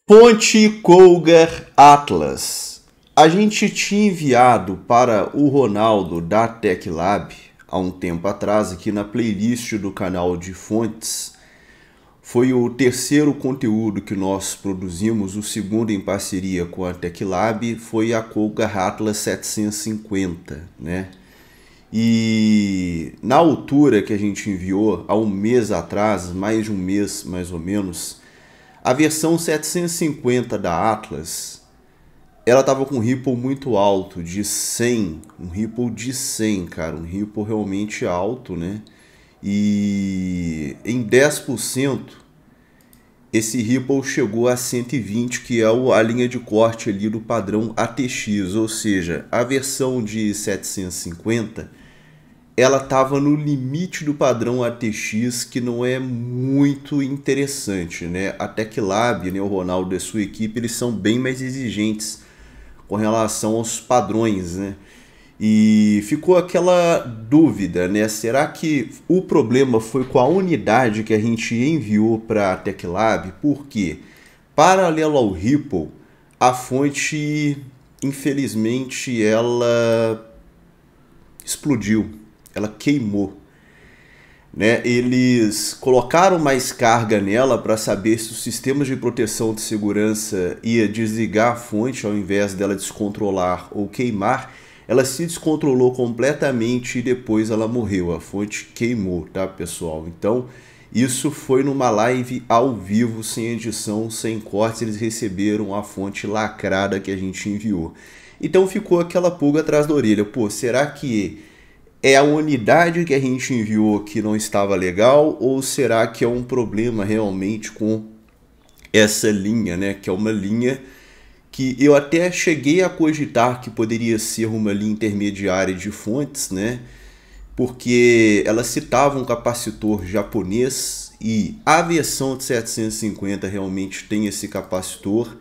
Fonte Cougar Atlas. A gente tinha enviado para o Ronaldo da TecLab há um tempo atrás, aqui na playlist do canal de fontes. Foi o terceiro conteúdo que nós produzimos, o segundo em parceria com a TecLab, foi a Cougar Atlas 750, né? E na altura que a gente enviou, há um mês atrás, mais de um mês mais ou menos, a versão 750 da Atlas, ela estava com um ripple muito alto, de 100, um ripple de 100, cara, um ripple realmente alto, né? E em 10%, esse ripple chegou a 120, que é a linha de corte ali do padrão ATX, ou seja, a versão de 750, ela estava no limite do padrão ATX, que não é muito interessante, né? A TecLab, né, o Ronaldo e a sua equipe, eles são bem mais exigentes com relação aos padrões, né? E ficou aquela dúvida, né? Será que o problema foi com a unidade que a gente enviou para a TecLab? Porque, paralelo ao Ripple, a fonte, infelizmente, ela explodiu, ela queimou, né? Eles colocaram mais carga nela para saber se os sistemas de proteção de segurança ia desligar a fonte ao invés dela descontrolar ou queimar. Ela se descontrolou completamente e depois ela morreu, a fonte queimou, tá, pessoal? Então isso foi numa live ao vivo, sem edição, sem cortes, eles receberam a fonte lacrada que a gente enviou. Então ficou aquela pulga atrás da orelha, pô, será que é a unidade que a gente enviou que não estava legal, ou será que é um problema realmente com essa linha, né? Que é uma linha que eu até cheguei a cogitar que poderia ser uma linha intermediária de fontes, né? Porque ela citava um capacitor japonês e a versão de 750 realmente tem esse capacitor.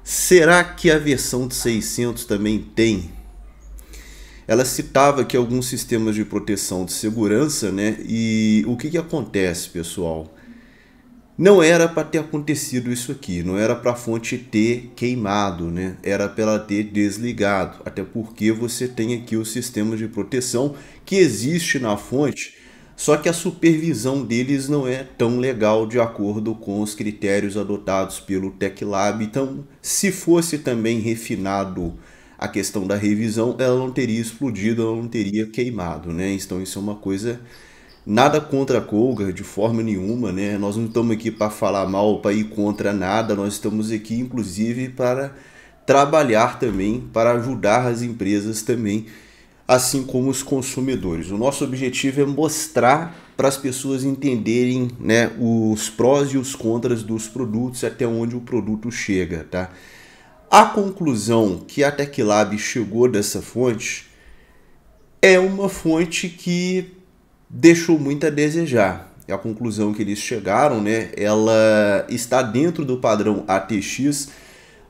Será que a versão de 600 também tem? Ela citava que alguns sistemas de proteção de segurança, né? E o que acontece, pessoal? Não era para ter acontecido isso aqui, não era para a fonte ter queimado, né? Era para ela ter desligado, até porque você tem aqui o sistema de proteção que existe na fonte, só que a supervisão deles não é tão legal de acordo com os critérios adotados pelo TecLab. Então, se fosse também refinado a questão da revisão, ela não teria explodido, ela não teria queimado, né? Então isso é uma coisa, nada contra a Cougar de forma nenhuma, né? Nós não estamos aqui para falar mal, para ir contra nada, nós estamos aqui inclusive para trabalhar também, para ajudar as empresas também, assim como os consumidores. O nosso objetivo é mostrar para as pessoas entenderem, né, os prós e os contras dos produtos, até onde o produto chega, tá? A conclusão que a TecLab chegou dessa fonte é uma fonte que deixou muito a desejar. A conclusão que eles chegaram, né, ela está dentro do padrão ATX,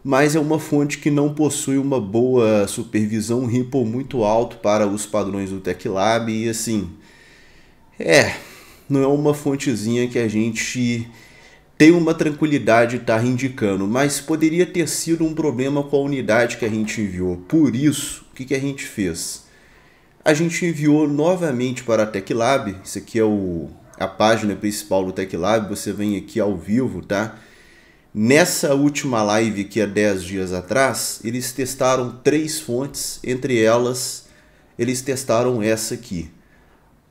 mas é uma fonte que não possui uma boa supervisão, um ripple muito alto para os padrões do TecLab e assim, não é uma fontezinha que a gente tem uma tranquilidade de estar indicando, mas poderia ter sido um problema com a unidade que a gente enviou. Por isso, o que a gente fez? A gente enviou novamente para a TecLab, isso aqui é a página principal do TecLab, você vem aqui ao vivo, tá? Nessa última live que há 10 dias atrás, eles testaram 3 fontes, entre elas, eles testaram essa aqui,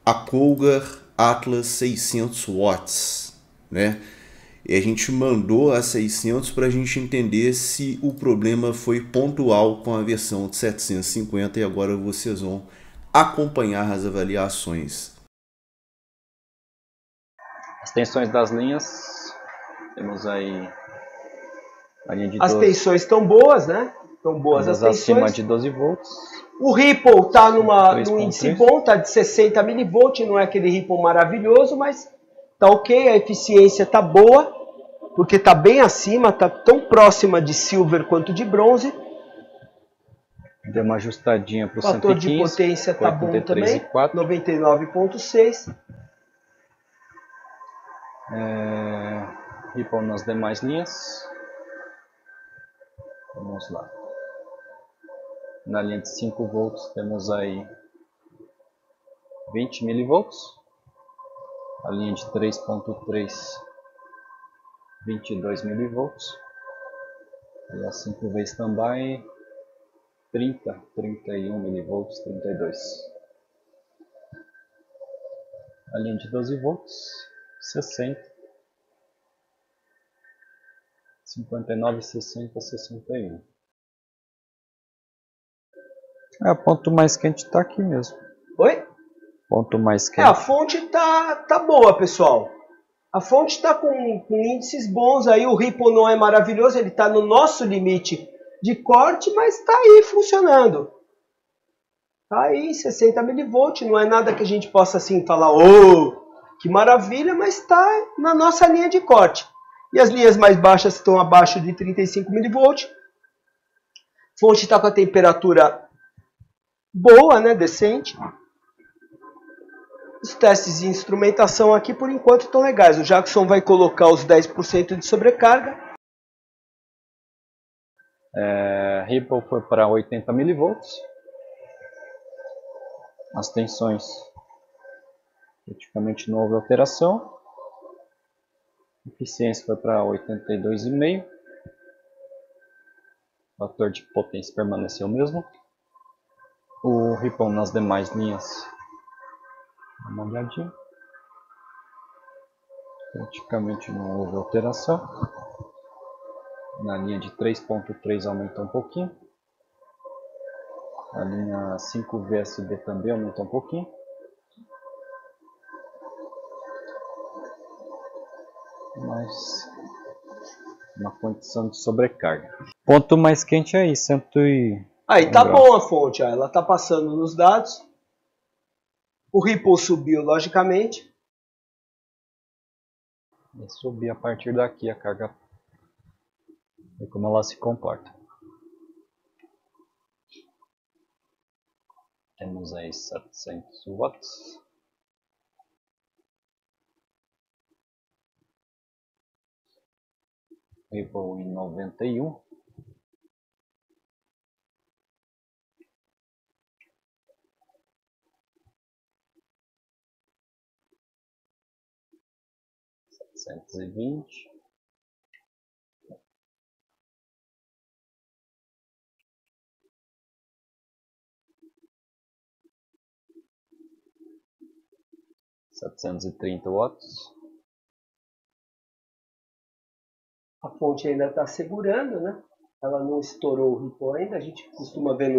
a Cougar Atlas 600 watts, né? E a gente mandou a 600 para a gente entender se o problema foi pontual com a versão de 750 e agora vocês vão acompanhar as avaliações. As tensões das linhas, temos aí a linha de as tensões estão boas, né? Estão boas as tensões. Acima de 12 volts. O Ripple está num índice bom, está de 60 milivolts, não é aquele Ripple maravilhoso, mas tá ok, a eficiência está boa, porque está bem acima, está tão próxima de silver quanto de bronze. Deu uma ajustadinha para o 115. O fator de potência está bom também, 99,6. Ripple nas demais linhas. Vamos lá. Na linha de 5 volts temos aí 20 mV. A linha de 3.3, 22 mV. E a 5V standby, 30, 31 mV, 32. A linha de 12 volts, 60, 59, 60, 61. O ponto mais quente está aqui mesmo. Oi? Ponto mais quente. A fonte tá boa, pessoal. A fonte está com índices bons aí. O Ripple não é maravilhoso, ele está no nosso limite de corte, mas está aí funcionando. Tá aí, 60 mV, não é nada que a gente possa assim falar, oh, que maravilha, mas está na nossa linha de corte. E as linhas mais baixas estão abaixo de 35 mV. Fonte está com a temperatura boa, né, decente. Os testes de instrumentação aqui, por enquanto, estão legais. O Jackson vai colocar os 10% de sobrecarga. Ripple foi para 80 mV. As tensões praticamente não houve alteração. Eficiência foi para 82,5. O fator de potência permaneceu o mesmo. O Ripple nas demais linhas, dá uma olhadinha, praticamente não houve alteração. Na linha de 3.3 aumentou um pouquinho. A linha 5VSB também aumentou um pouquinho. Mas uma condição de sobrecarga. Ponto mais quente aí, 100 e... Aí tá bom a fonte, ó, ela tá passando nos dados. O Ripple subiu, logicamente. E subir a partir daqui a carga. E como ela se comporta. Temos aí 700 watts. Ripple em 91. $720. $730. A fonte ainda está segurando, né? Ela não estourou o Ripple ainda. A gente costuma ver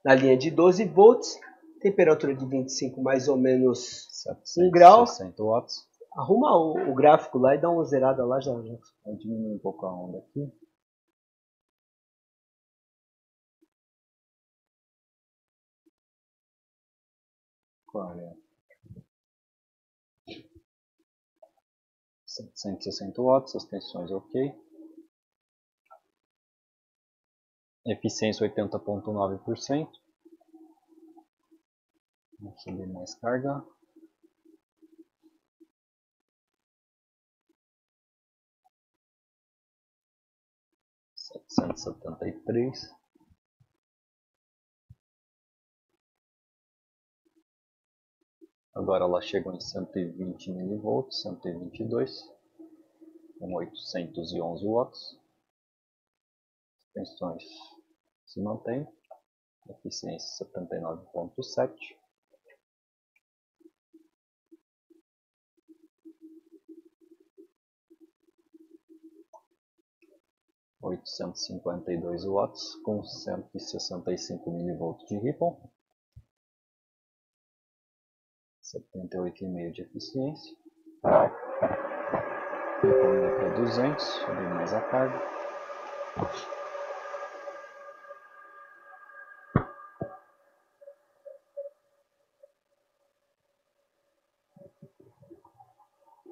na linha de 12 volts. Temperatura de 25, mais ou menos 1 grau. 760 watts. Arruma o gráfico lá e dá uma zerada lá já. Vou diminuir um pouco a onda aqui. Olha. 760 watts, as tensões ok. Eficiência 80,9%. Vamos subir mais carga. $773. Agora ela chegou em 120 mV, 122, com 811 watts. Tensões se mantém. Eficiência 79,7. $852 watts com 165 mV de Ripple, 78,5 de eficiência. Ripple para 200, subir mais a carga.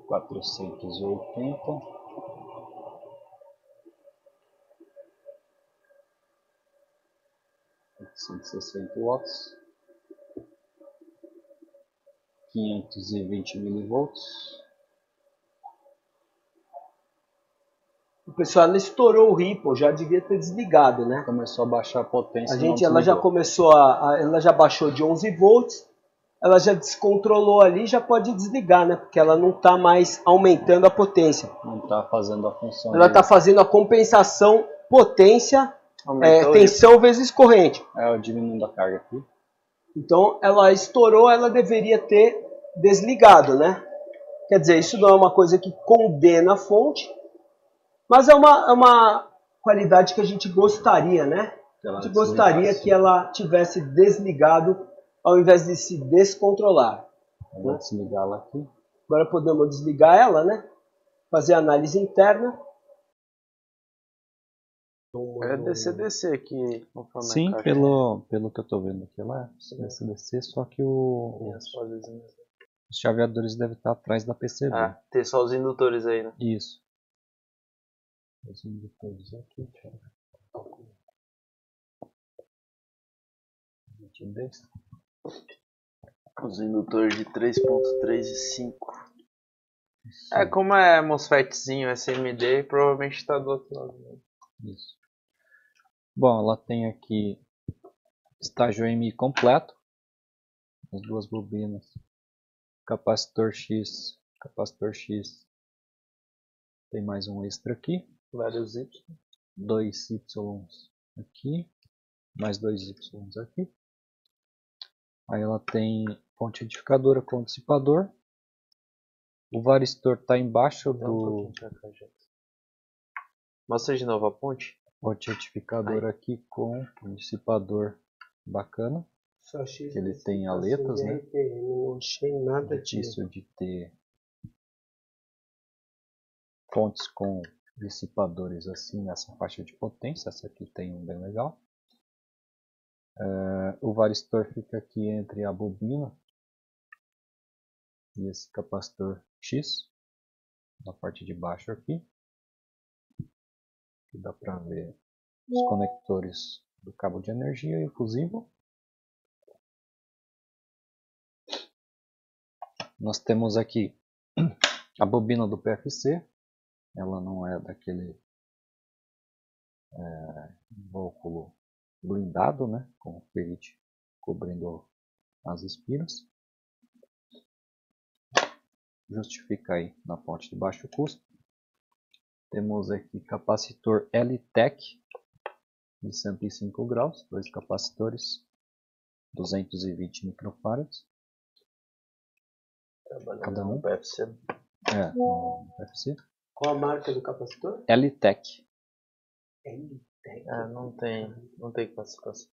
$480. 160 watts, 520 mV. pessoal, ela estourou o Ripple, já devia ter desligado, né? Começou a baixar a potência. Ela já começou ela já baixou de 11 volts, ela já descontrolou ali, já pode desligar, né? Porque ela não está mais aumentando a potência. Não está fazendo a função. Ela está fazendo a compensação potência, tensão vezes corrente. Eu diminuindo a carga aqui. Então ela estourou, ela deveria ter desligado, né? Quer dizer, isso não é uma coisa que condena a fonte, mas é uma qualidade que a gente gostaria, né? A gente gostaria que ela tivesse desligado ao invés de se descontrolar. Vou desligá-la aqui. Agora podemos desligar ela, né? Fazer a análise interna. É DC-DC aqui. Sim, pelo que eu estou vendo aqui, ela é DC-DC, só que os chaveadores devem estar atrás da PCB. Ah, tem só os indutores aí, né? Isso. Os indutores aqui, deixa eu ver. 22. Os indutores de 3.3 e 5. É, como é MOSFETzinho SMD, provavelmente está do outro lado. Isso. Bom, ela tem aqui estágio MI completo. As duas bobinas. Capacitor X. Tem mais um extra aqui. Vários Y. 2 Y aqui. Mais 2 Y aqui. Aí ela tem ponte retificadora com dissipador. O varistor está embaixo do... Mostra de novo a ponte. Ponte retificadora aqui com um dissipador bacana. Que ele tem aletas, né? Não achei nada disso de ter pontes com dissipadores assim nessa faixa de potência. Essa aqui tem um bem legal. O varistor fica aqui entre a bobina e esse capacitor X, na parte de baixo aqui. Aqui dá para ver os conectores do cabo de energia e o fusível. Nós temos aqui a bobina do PFC. Ela não é daquele invólucro blindado, né, com o ferrite cobrindo as espiras. Justifica aí na fonte de baixo custo. Temos aqui capacitor L-Tech de 105 graus, dois capacitores, 220 microfarads. Cada um. No PFC. No PFC. Qual a marca do capacitor? L-Tech. Não tem classificação.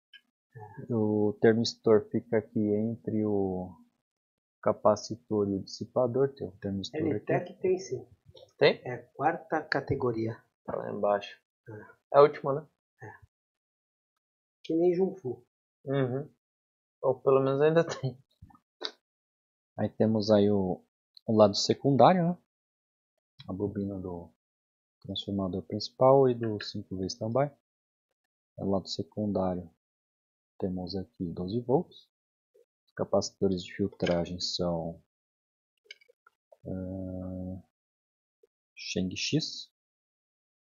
O termistor fica aqui entre o capacitor e o dissipador. Tem o termistor L-Tech aqui. tem sim. Tem? É a quarta categoria. Tá lá embaixo. É a última, né? Que nem Junfu. Uhum. Ou pelo menos ainda tem. Aí temos aí o lado secundário, né? A bobina do transformador principal e do 5V standby. No lado secundário temos aqui 12 volts. Os capacitores de filtragem são Cheng-X.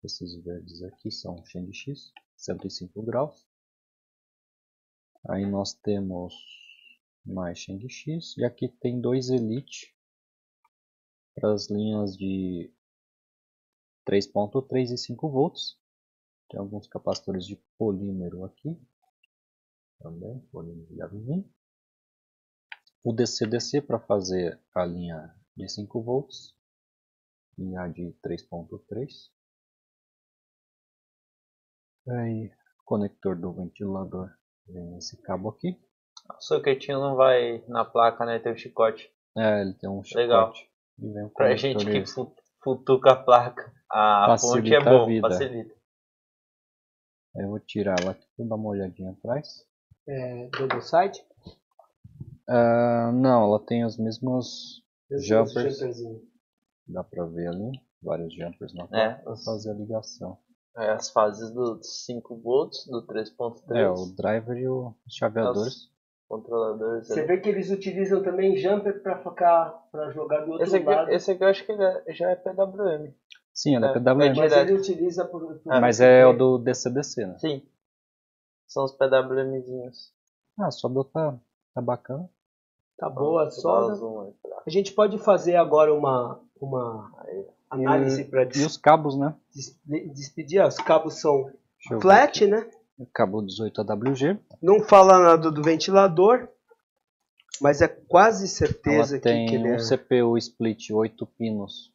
Esses verdes aqui são Cheng-X, 105 graus. Aí nós temos mais Cheng-X. E aqui tem dois Elite para as linhas de 3.3 e 5 volts. Tem alguns capacitores de polímero aqui. Também, polímero de alumínio. O DC-DC para fazer a linha de 5 volts. E a de 3.3. Aí, conector do ventilador. Vem nesse cabo aqui. O soquetinho não vai na placa, né? Tem um chicote. Ele tem um chicote. Legal. E vem um pra gente que futuca a placa, a fonte é bom, facilita. Eu vou tirar ela aqui para dar uma olhadinha atrás. Double side? Não, ela tem as mesmas jumpers. Dá para ver ali, vários jumpers na placa para fazer a ligação. As fases do 5 volts, do 3.3. O driver e os chaveadores. Controladores. Você vê que eles utilizam também jumper para jogar do outro lado. Esse aqui eu acho que já é PWM. Sim, é da PWM. Mas ele utiliza mas é o do DCDC, né? Sim. São os PWMzinhos. A solda tá bacana. Tá boa a solda. A gente pode fazer agora uma análise para E os cabos, né? despedir. Os cabos são flat, né? Cabo 18 AWG. Não fala nada do ventilador, mas é quase certeza Ela tem que ele um CPU split 8 pinos.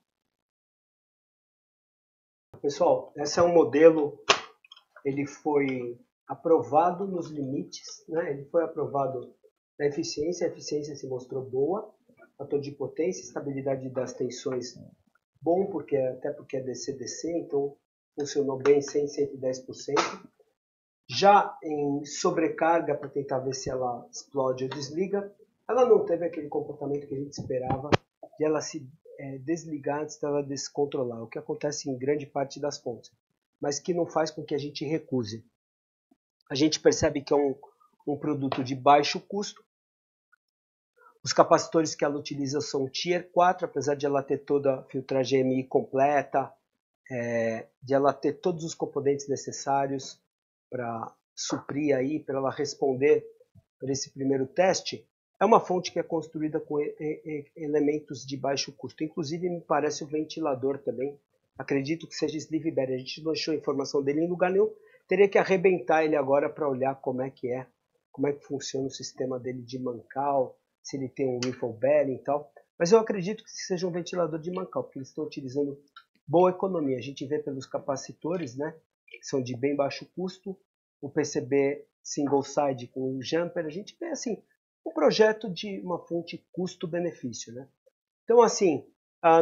Pessoal, esse é um modelo, ele foi aprovado nos limites, né? Ele foi aprovado na eficiência, a eficiência se mostrou boa, fator de potência, estabilidade das tensões bom, até porque é DC-DC, então funcionou bem 100, 110%. Já em sobrecarga, para tentar ver se ela explode ou desliga, ela não teve aquele comportamento que a gente esperava de ela se desligar antes dela descontrolar, o que acontece em grande parte das fontes, mas que não faz com que a gente recuse. A gente percebe que é um produto de baixo custo. Os capacitores que ela utiliza são Tier 4, apesar de ela ter toda a filtragem EMI completa, de ela ter todos os componentes necessários para suprir aí, para ela responder por esse primeiro teste. É uma fonte que é construída com elementos de baixo custo. Inclusive, me parece o ventilador também. Acredito que seja Sleeve Berry. A gente não achou a informação dele em lugar nenhum. Teria que arrebentar ele agora para olhar como é que funciona o sistema dele de mancal, se ele tem um wiffle bearing e tal. Mas eu acredito que seja um ventilador de mancal, porque eles estão utilizando boa economia. A gente vê pelos capacitores, né, que são de bem baixo custo, o PCB single side com o jumper. A gente vê assim um projeto de uma fonte custo-benefício, né? Então, assim,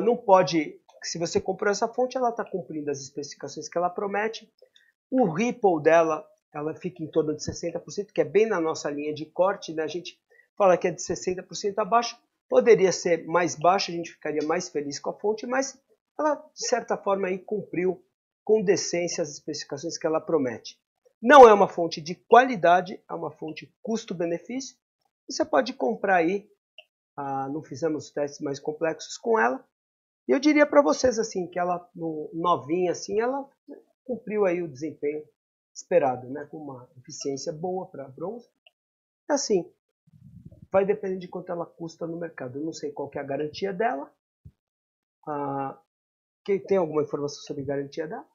não pode... Se você comprou essa fonte, ela está cumprindo as especificações que ela promete. O ripple dela, ela fica em torno de 60%, que é bem na nossa linha de corte, né? A gente fala que é de 60% abaixo. Poderia ser mais baixo, a gente ficaria mais feliz com a fonte, mas ela, de certa forma, aí cumpriu com decência as especificações que ela promete. Não é uma fonte de qualidade, é uma fonte custo-benefício. Você pode comprar aí, não fizemos testes mais complexos com ela. E eu diria para vocês assim, que ela, novinha assim, ela cumpriu aí o desempenho esperado, né? Com uma eficiência boa para bronze. Assim, vai depender de quanto ela custa no mercado. Eu não sei qual que é a garantia dela. Quem tem alguma informação sobre a garantia dela?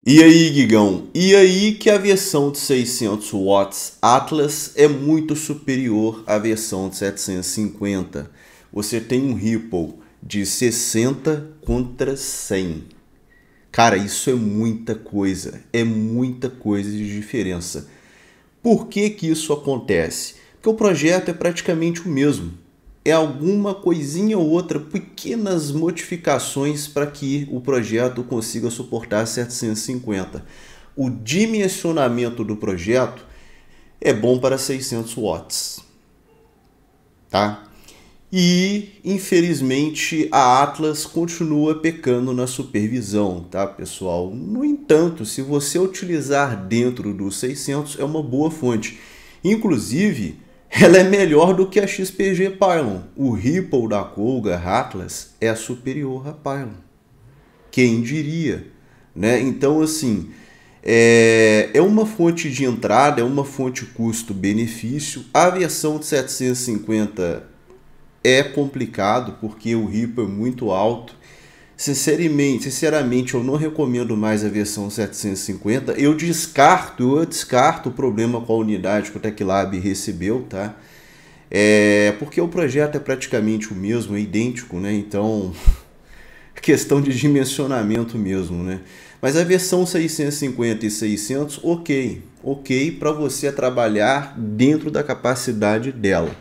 E aí, Guigão? E aí que a versão de 600 watts Atlas é muito superior à versão de 750. Você tem um ripple de 60 contra 100. Cara, isso é muita coisa de diferença. Por que que isso acontece? Porque o projeto é praticamente o mesmo. É alguma coisinha ou outra, pequenas modificações para que o projeto consiga suportar 750. O dimensionamento do projeto é bom para 600 watts. Tá? E, infelizmente, a Atlas continua pecando na supervisão, tá, pessoal? No entanto, se você utilizar dentro do 600, é uma boa fonte. Inclusive, ela é melhor do que a XPG Pylon. O ripple da Cougar Atlas é superior a Pylon. Quem diria? Né? Então, assim, é uma fonte de entrada, é uma fonte custo-benefício. A versão de 750 é complicado porque o ripple é muito alto. Sinceramente, eu não recomendo mais a versão 750. Eu descarto o problema com a unidade que o TechLab recebeu, tá? Porque o projeto é praticamente o mesmo, é idêntico, né? Então, questão de dimensionamento mesmo, né? Mas a versão 650 e 600, ok para você trabalhar dentro da capacidade dela.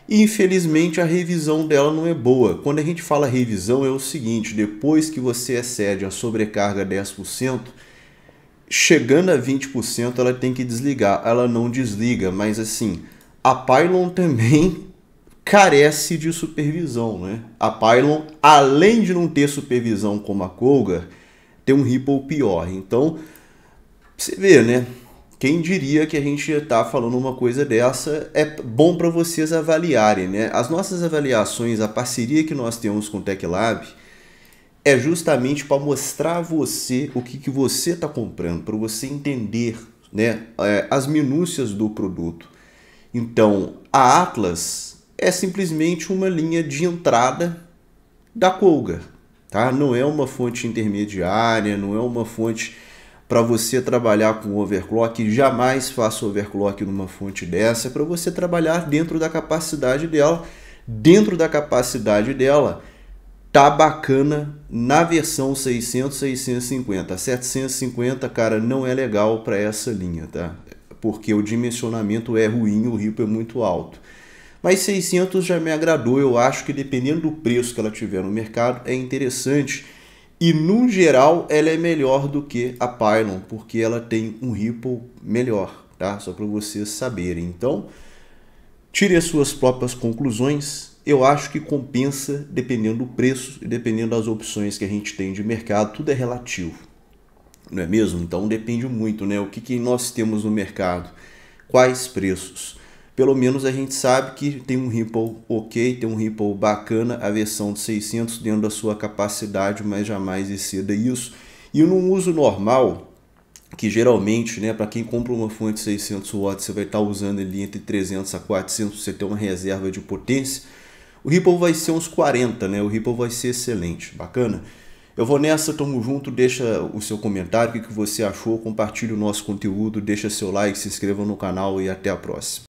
Infelizmente, a revisão dela não é boa. Quando a gente fala revisão, é o seguinte: depois que você excede a sobrecarga 10%, chegando a 20%, ela tem que desligar. Ela não desliga, mas assim, a Pylon também carece de supervisão, né? A Pylon, além de não ter supervisão como a Cougar, tem um ripple pior. Então, você vê, né? Quem diria que a gente está falando uma coisa dessa? É bom para vocês avaliarem, né? As nossas avaliações, a parceria que nós temos com o TechLab, é justamente para mostrar a você o que você está comprando, para você entender, né, as minúcias do produto. Então, a Atlas é simplesmente uma linha de entrada da Colgar, tá? Não é uma fonte intermediária, não é uma fonte para você trabalhar com overclock. Jamais faça overclock numa fonte dessa, é para você trabalhar dentro da capacidade dela. Dentro da capacidade dela, tá bacana na versão 600, 650. A 750, cara, não é legal para essa linha, tá? Porque o dimensionamento é ruim, o RIPO é muito alto. Mas 600 já me agradou, eu acho que dependendo do preço que ela tiver no mercado, é interessante. E no geral, ela é melhor do que a Pylon, porque ela tem um RIPO melhor, tá? Só para vocês saberem. Então, tire as suas próprias conclusões. Eu acho que compensa dependendo do preço e dependendo das opções que a gente tem de mercado. Tudo é relativo, não é mesmo? Então depende muito, né? O que nós temos no mercado, quais preços. Pelo menos a gente sabe que tem um Ripple ok, tem um Ripple bacana, a versão de 600 dentro da sua capacidade, mas jamais exceda isso. E no uso normal, que geralmente, né, para quem compra uma fonte de 600 watts, você vai estar usando ali entre 300 a 400, você ter uma reserva de potência, o Ripple vai ser uns 40, né? O Ripple vai ser excelente, bacana? Eu vou nessa, tamo junto, deixa o seu comentário, o que você achou, compartilhe o nosso conteúdo, deixa seu like, se inscreva no canal e até a próxima.